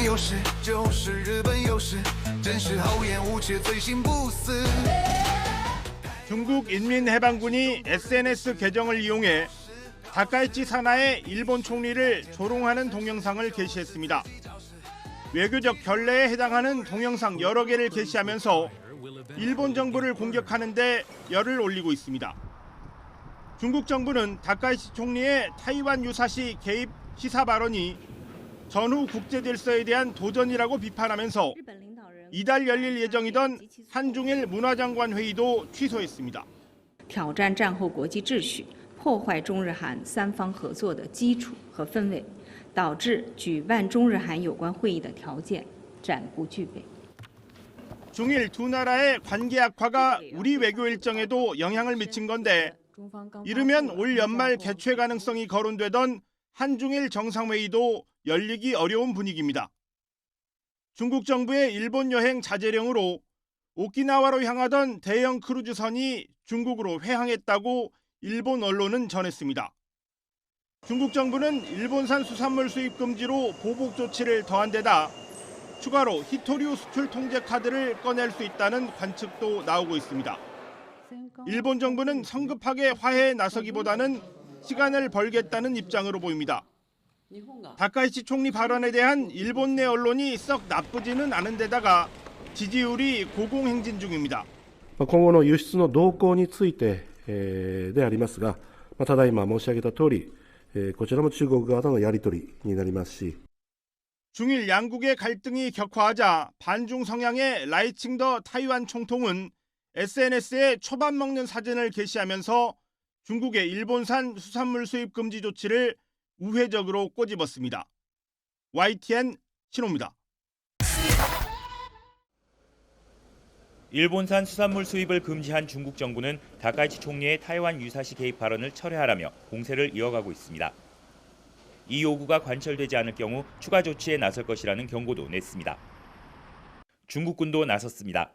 优势就是日本优势，真是厚颜无耻，罪心不死。 중국 인민해방군이 SNS 계정을 이용해 다카이치 사나의 일본 총리를 조롱하는 동영상을 게시했습니다. 외교적 결례에 해당하는 동영상 여러 개를 게시하면서 일본 정부를 공격하는 데 열을 올리고 있습니다. 중국 정부는 다카이치 총리의 타이완 유사시 개입 시사 발언이 전후 국제 질서에 대한 도전이라고 비판하면서 이달 열릴 예정이던 한중일 문화장관 회의도 취소했습니다. 挑战战后国际秩序，破坏中日韩三方合作的基础和氛围，导致举办中日韩有关会议的条件暂不具备。 중일 두 나라의 관계 악화가 우리 외교 일정에도 영향을 미친 건데 이르면 올 연말 개최 가능성이 거론되던 한중일 정상회의도 열리기 어려운 분위기입니다. 중국 정부의 일본 여행 자제령으로 오키나와로 향하던 대형 크루즈선이 중국으로 회항했다고 일본 언론은 전했습니다. 중국 정부는 일본산 수산물 수입 금지로 보복 조치를 더한 데다 추가로 히토류 수출 통제 카드를 꺼낼 수 있다는 관측도 나오고 있습니다. 일본 정부는 성급하게 화해에 나서기보다는 시간을 벌겠다는 입장으로 보입니다. 다카이치 총리 발언에 대한 일본 내 언론이 썩 나쁘지는 않은 데다가 지지율이 고공행진 중입니다. 今後の輸出の動向についてでありますが、ただいま申し上げた通り、こちらも中国側とのやり取りになりますし。 중일 양국의 갈등이 격화하자 반중 성향의 라이칭더 타이완 총통은 SNS에 초밥 먹는 사진을 게시하면서 중국의 일본산 수산물 수입 금지 조치를 우회적으로 꼬집었습니다. YTN 신호입니다. 일본산 수산물 수입을 금지한 중국 정부는 다카이치 총리의 타이완 유사시 개입 발언을 철회하라며 공세를 이어가고 있습니다. 이 요구가 관철되지 않을 경우 추가 조치에 나설 것이라는 경고도 냈습니다. 중국군도 나섰습니다.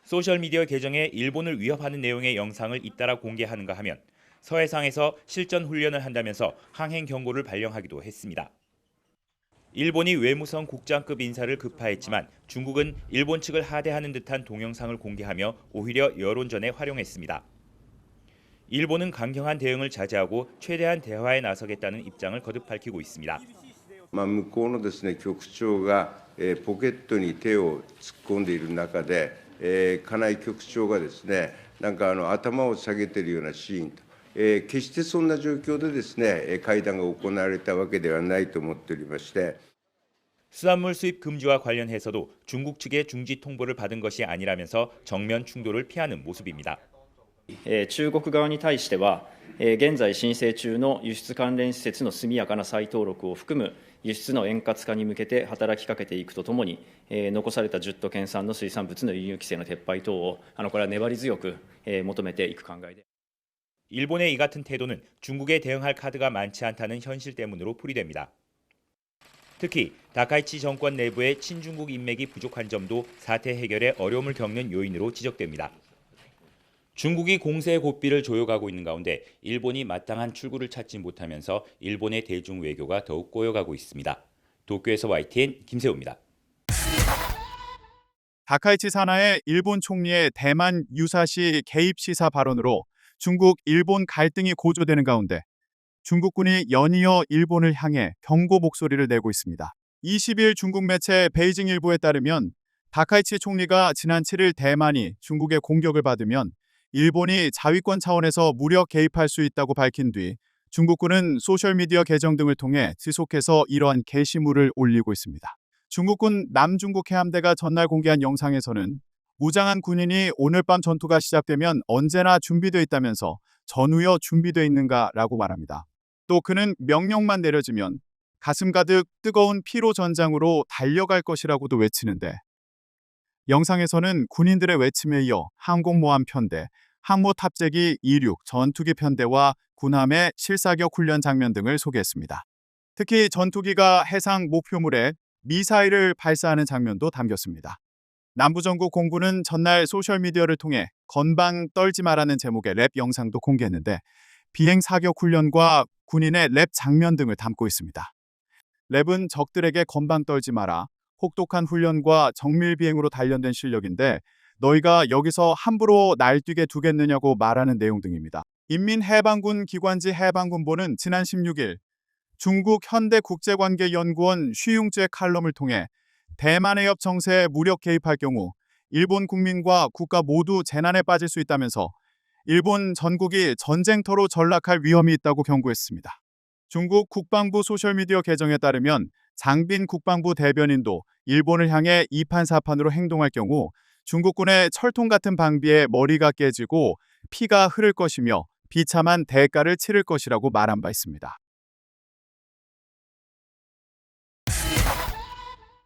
소셜미디어 계정에 일본을 위협하는 내용의 영상을 잇따라 공개하는가 하면 서해상에서 실전 훈련을 한다면서 항행 경고를 발령하기도 했습니다. 일본이 외무성 국장급 인사를 급파했지만 중국은 일본 측을 하대하는 듯한 동영상을 공개하며 오히려 여론전에 활용했습니다. 일본은 강경한 대응을 자제하고 최대한 대화에 나서겠다는 입장을 거듭 밝히고 있습니다. 向こうのですね局長がポケットに手を突っ込んでいる中で金井局長がですねなんか頭を下げているようなシーンと決してそんな状況でですね会談が行われたわけではないと思っておりまして 수산물 수입 금지와 관련해서도 중국 측의 중지 통보를 받은 것이 아니라면서 정면 충돌을 피하는 모습입니다. 中国側に対しては、現在申請中の輸出関連施設の速やかな再登録を含む輸出の円滑化に向けて働きかけていくとともに、残された10都県産の水産物の輸入規制の撤廃等をこれは粘り強く求めていく考えで。 일본의 이 같은 태도는 중국에 대응할 카드가 많지 않다는 현실 때문으로 풀이됩니다. 특히 다카이치 정권 내부의 친중국 인맥이 부족한 점도 사태 해결에 어려움을 겪는 요인으로 지적됩니다. 중국이 공세의 고삐를 조여가고 있는 가운데 일본이 마땅한 출구를 찾지 못하면서 일본의 대중 외교가 더욱 꼬여가고 있습니다. 도쿄에서 YTN 김세호입니다. 다카이치 사나의 일본 총리의 대만 유사시 개입 시사 발언으로 중국, 일본 갈등이 고조되는 가운데 중국군이 연이어 일본을 향해 경고 목소리를 내고 있습니다. 20일 중국 매체 베이징 일보에 따르면 다카이치 총리가 지난 7일 대만이 중국의 공격을 받으면 일본이 자위권 차원에서 무력 개입할 수 있다고 밝힌 뒤 중국군은 소셜미디어 계정 등을 통해 지속해서 이러한 게시물을 올리고 있습니다. 중국군 남중국 해함대가 전날 공개한 영상에서는 무장한 군인이 오늘 밤 전투가 시작되면 언제나 준비되어 있다면서 전우여 준비되어 있는가라고 말합니다. 또 그는 명령만 내려지면 가슴 가득 뜨거운 피로 전장으로 달려갈 것이라고도 외치는데 영상에서는 군인들의 외침에 이어 항공모함 편대, 항모 탑재기 26 전투기 편대와 군함의 실사격 훈련 장면 등을 소개했습니다. 특히 전투기가 해상 목표물에 미사일을 발사하는 장면도 담겼습니다. 남부전국 공군은 전날 소셜미디어를 통해 건방 떨지 마라는 제목의 랩 영상도 공개했는데 비행 사격 훈련과 군인의 랩 장면 등을 담고 있습니다. 랩은 적들에게 건방 떨지 마라. 혹독한 훈련과 정밀 비행으로 단련된 실력인데 너희가 여기서 함부로 날뛰게 두겠느냐고 말하는 내용 등입니다. 인민해방군 기관지 해방군보는 지난 16일 중국 현대국제관계연구원 쉬융쯔의 칼럼을 통해 대만 해협 정세에 무력 개입할 경우 일본 국민과 국가 모두 재난에 빠질 수 있다면서 일본 전국이 전쟁터로 전락할 위험이 있다고 경고했습니다. 중국 국방부 소셜미디어 계정에 따르면 장빈 국방부 대변인도 일본을 향해 이판사판으로 행동할 경우 중국군의 철통 같은 방비에 머리가 깨지고 피가 흐를 것이며 비참한 대가를 치를 것이라고 말한 바 있습니다.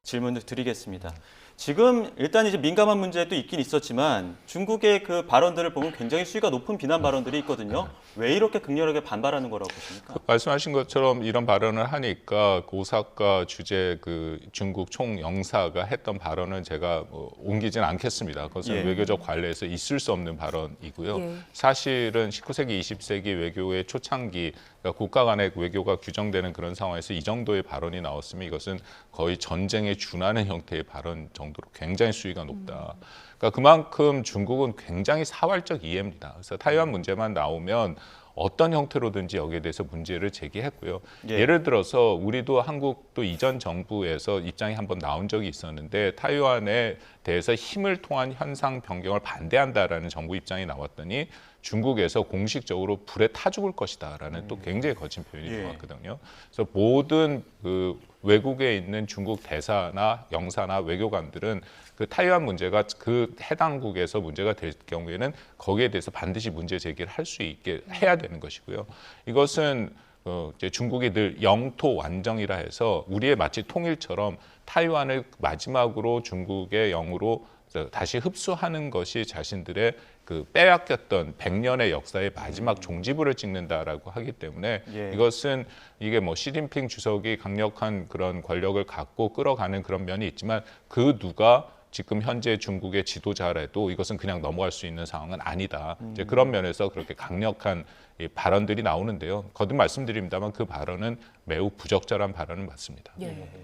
질문을 드리겠습니다. 지금 일단 이제 민감한 문제도 있긴 있었지만 중국의 그 발언들을 보면 굉장히 수위가 높은 비난 발언들이 있거든요. 왜 이렇게 극렬하게 반발하는 거라고 보십니까? 말씀하신 것처럼 이런 발언을 하니까 오사카 주재 그 중국 총영사가 했던 발언은 제가 옮기진 않겠습니다. 그것은 외교적 관례에서 있을 수 없는 발언이고요. 사실은 19세기, 20세기 외교의 초창기 그러니까 국가 간의 외교가 규정되는 그런 상황에서 이 정도의 발언이 나왔으면 이것은 거의 전쟁에 준하는 형태의 발언 정도로 굉장히 수위가 높다. 그러니까 그만큼 중국은 굉장히 사활적 이해입니다. 그래서 타이완 문제만 나오면 어떤 형태로든지 여기에 대해서 문제를 제기했고요. 예를 들어서 우리도 한국도 이전 정부에서 입장이 한번 나온 적이 있었는데 타이완에 대해서 힘을 통한 현상 변경을 반대한다라는 정부 입장이 나왔더니 중국에서 공식적으로 불에 타 죽을 것이다라는 또 굉장히 거친 표현이 나왔거든요. 그래서 모든 그 외국에 있는 중국 대사나 영사나 외교관들은 그 타이완 문제가 그 해당국에서 문제가 될 경우에는 거기에 대해서 반드시 문제 제기를 할 수 있게 해야 되는 것이고요. 이것은 이제 중국이 늘 영토 완정이라 해서 우리의 마치 통일처럼 타이완을 마지막으로 중국의 영으로 다시 흡수하는 것이 자신들의 그 빼앗겼던 100년의 역사의 마지막 종지부를 찍는다라고 하기 때문에 이것은 이게 뭐 시진핑 주석이 강력한 그런 권력을 갖고 끌어가는 그런 면이 있지만 그 누가 지금 현재 중국의 지도자라도 이것은 그냥 넘어갈 수 있는 상황은 아니다. 이제 그런 면에서 그렇게 강력한 이 발언들이 나오는데요. 거듭 말씀드립니다만 그 발언은 매우 부적절한 발언은 맞습니다.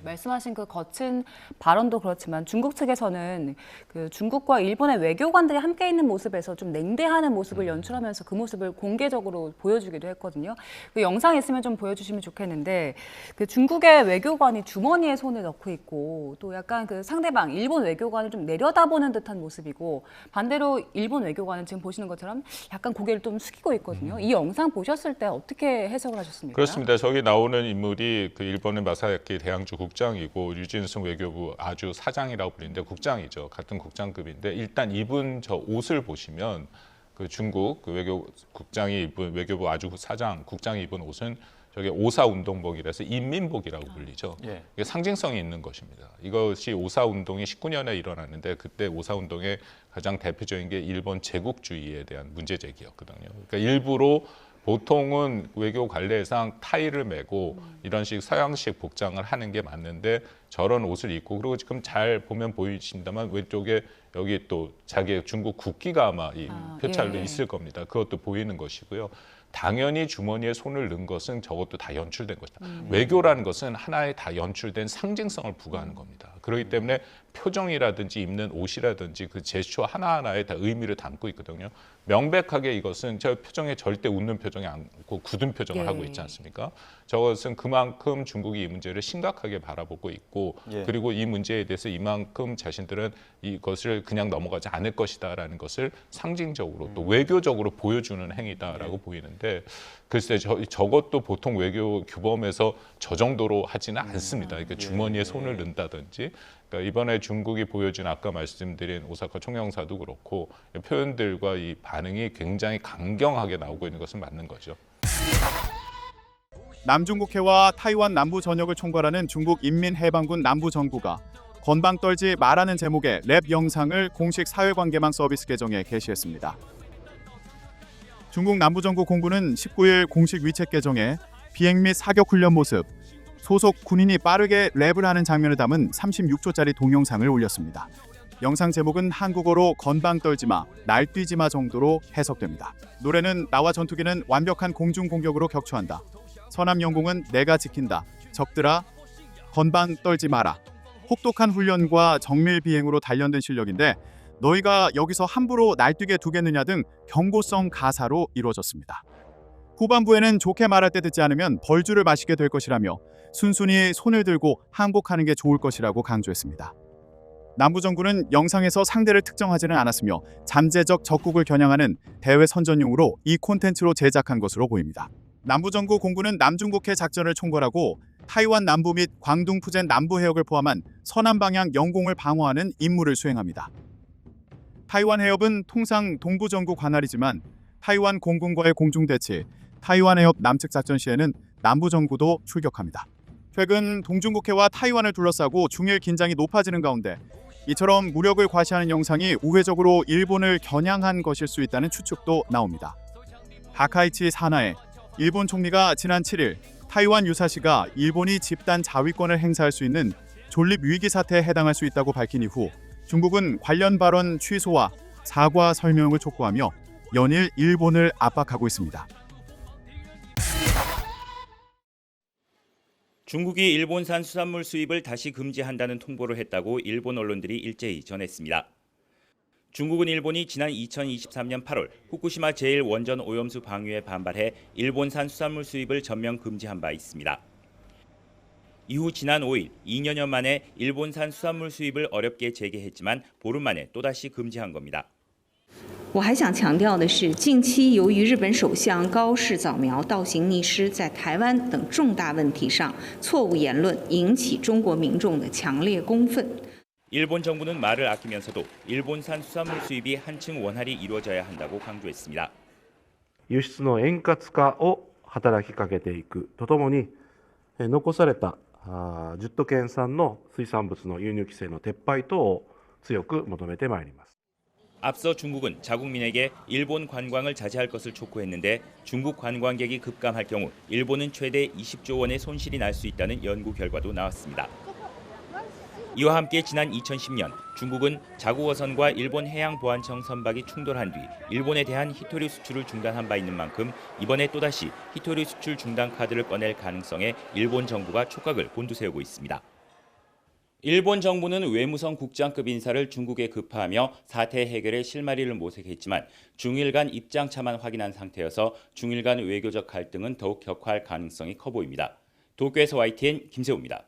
말씀하신 그 거친 발언도 그렇지만 중국 측에서는 그 중국과 일본의 외교관들이 함께 있는 모습에서 좀 냉대하는 모습을 연출하면서 그 모습을 공개적으로 보여주기도 했거든요. 그 영상 있으면 좀 보여주시면 좋겠는데 그 중국의 외교관이 주머니에 손을 넣고 있고 또 약간 그 상대방 일본 외교관을 좀 내려다보는 듯한 모습이고 반대로 일본 외교관은 지금 보시는 것처럼 약간 고개를 좀 숙이고 있거든요. 이 영상 보셨을 때 어떻게 해석을 하셨습니까? 그렇습니다. 저기 나오는 인물이 그 일본의 마사야키 대양주 국장이고 유진승 외교부 아주 사장이라고 불리는데 국장이죠. 같은 국장급인데 일단 입은 저 옷을 보시면 그 중국 그 외교 국장이 입은 외교부 아주 사장 국장이 입은 옷은 저게 오사 운동복이라서 인민복이라고 불리죠. 이게 상징성이 있는 것입니다. 이것이 오사 운동이 19년에 일어났는데 그때 오사 운동의 가장 대표적인 게 일본 제국주의에 대한 문제 제기였거든요. 그러니까 일부러 보통은 외교 관례상 타이를 메고 이런 식 서양식 복장을 하는 게 맞는데 저런 옷을 입고 그리고 지금 잘 보면 보이신다만 왼쪽에 여기 또 자기의 중국 국기가 아마 이 표찰로 있을 겁니다. 그것도 보이는 것이고요. 당연히 주머니에 손을 넣은 것은 저것도 다 연출된 것이다. 외교라는 것은 하나의 다 연출된 상징성을 부과하는 겁니다. 그렇기 때문에 표정이라든지 입는 옷이라든지 그 제스처 하나하나에 다 의미를 담고 있거든요. 명백하게 이것은 저 표정에 절대 웃는 표정이 않고 굳은 표정을 하고 있지 않습니까? 저것은 그만큼 중국이 이 문제를 심각하게 바라보고 있고 그리고 이 문제에 대해서 이만큼 자신들은 이것을 그냥 넘어가지 않을 것이다라는 것을 상징적으로 또 외교적으로 보여주는 행위다라고 보이는데 글쎄 저것도 보통 외교 규범에서 저 정도로 하지는 않습니다. 그러니까 주머니에 손을 넣는다든지 그러니까 이번에 중국이 보여준 아까 말씀드린 오사카 총영사도 그렇고 표현들과 이 반응이 굉장히 강경하게 나오고 있는 것은 맞는 거죠. 남중국해와 타이완 남부 전역을 총괄하는 중국 인민해방군 남부정부가 건방 떨지 말라는 제목의 랩 영상을 공식 사회관계망 서비스 계정에 게시했습니다. 중국 남부정부 공군은 19일 공식 위챗 계정에 비행 및 사격 훈련 모습, 소속 군인이 빠르게 랩을 하는 장면을 담은 36초짜리 동영상을 올렸습니다. 영상 제목은 한국어로 건방 떨지마, 날뛰지마 정도로 해석됩니다. 노래는 나와 전투기는 완벽한 공중 공격으로 격추한다. 서남 영공은 내가 지킨다. 적들아 건방 떨지 마라. 혹독한 훈련과 정밀 비행으로 단련된 실력인데 너희가 여기서 함부로 날뛰게 두겠느냐 등 경고성 가사로 이루어졌습니다. 후반부에는 좋게 말할 때 듣지 않으면 벌주를 마시게 될 것이라며 순순히 손을 들고 항복하는 게 좋을 것이라고 강조했습니다. 남부정부는 영상에서 상대를 특정하지는 않았으며 잠재적 적국을 겨냥하는 대외 선전용으로 이 콘텐츠로 제작한 것으로 보입니다. 남부정부 공군은 남중국해 작전을 총괄하고 타이완 남부 및 광둥 푸젠 남부 해역을 포함한 서남 방향 영공을 방어하는 임무를 수행합니다. 타이완 해협은 통상 동부정부 관할이지만 타이완 공군과의 공중대치, 타이완 해협 남측 작전 시에는 남부정부도 출격합니다. 최근 동중국해와 타이완을 둘러싸고 중일 긴장이 높아지는 가운데 이처럼 무력을 과시하는 영상이 우회적으로 일본을 겨냥한 것일 수 있다는 추측도 나옵니다. 다카이치 사나에 일본 총리가 지난 7일 타이완 유사시가 일본이 집단 자위권을 행사할 수 있는 존립 위기 사태에 해당할 수 있다고 밝힌 이후 중국은 관련 발언 취소와 사과 설명을 촉구하며 연일 일본을 압박하고 있습니다. 중국이 일본산 수산물 수입을 다시 금지한다는 통보를 했다고 일본 언론들이 일제히 전했습니다. 중국은 일본이 지난 2023년 8월 후쿠시마 제1원전 오염수 방류에 반발해 일본산 수산물 수입을 전면 금지한 바 있습니다. 이후 지난 5일 2년여 만에 일본산 수산물 수입을 어렵게 재개했지만 보름 만에 또다시 금지한 겁니다. 我还想强调的是，近期由于日本首相高市早苗倒行逆施，在台湾等重大问题上错误言论，引起中国民众的强烈公愤。 일본 정부는 말을 아끼면서도 일본산 수산물 수입이 한층 원활히 이루어져야 한다고 강조했습니다. 輸出の円滑化を働きかけていくとともに、残された10都県産の水産物の輸入規制の撤廃等を強く求めてまいります。 앞서 중국은 자국민에게 일본 관광을 자제할 것을 촉구했는데 중국 관광객이 급감할 경우 일본은 최대 20조 원의 손실이 날 수 있다는 연구 결과도 나왔습니다. 이와 함께 지난 2010년 중국은 자국어선과 일본 해양보안청 선박이 충돌한 뒤 일본에 대한 히토류 수출을 중단한 바 있는 만큼 이번에 또다시 히토류 수출 중단 카드를 꺼낼 가능성에 일본 정부가 촉각을 곤두세우고 있습니다. 일본 정부는 외무성 국장급 인사를 중국에 급파하며 사태 해결에 실마리를 모색했지만 중일 간 입장차만 확인한 상태여서 중일 간 외교적 갈등은 더욱 격화할 가능성이 커 보입니다. 도쿄에서 YTN 김세호입니다.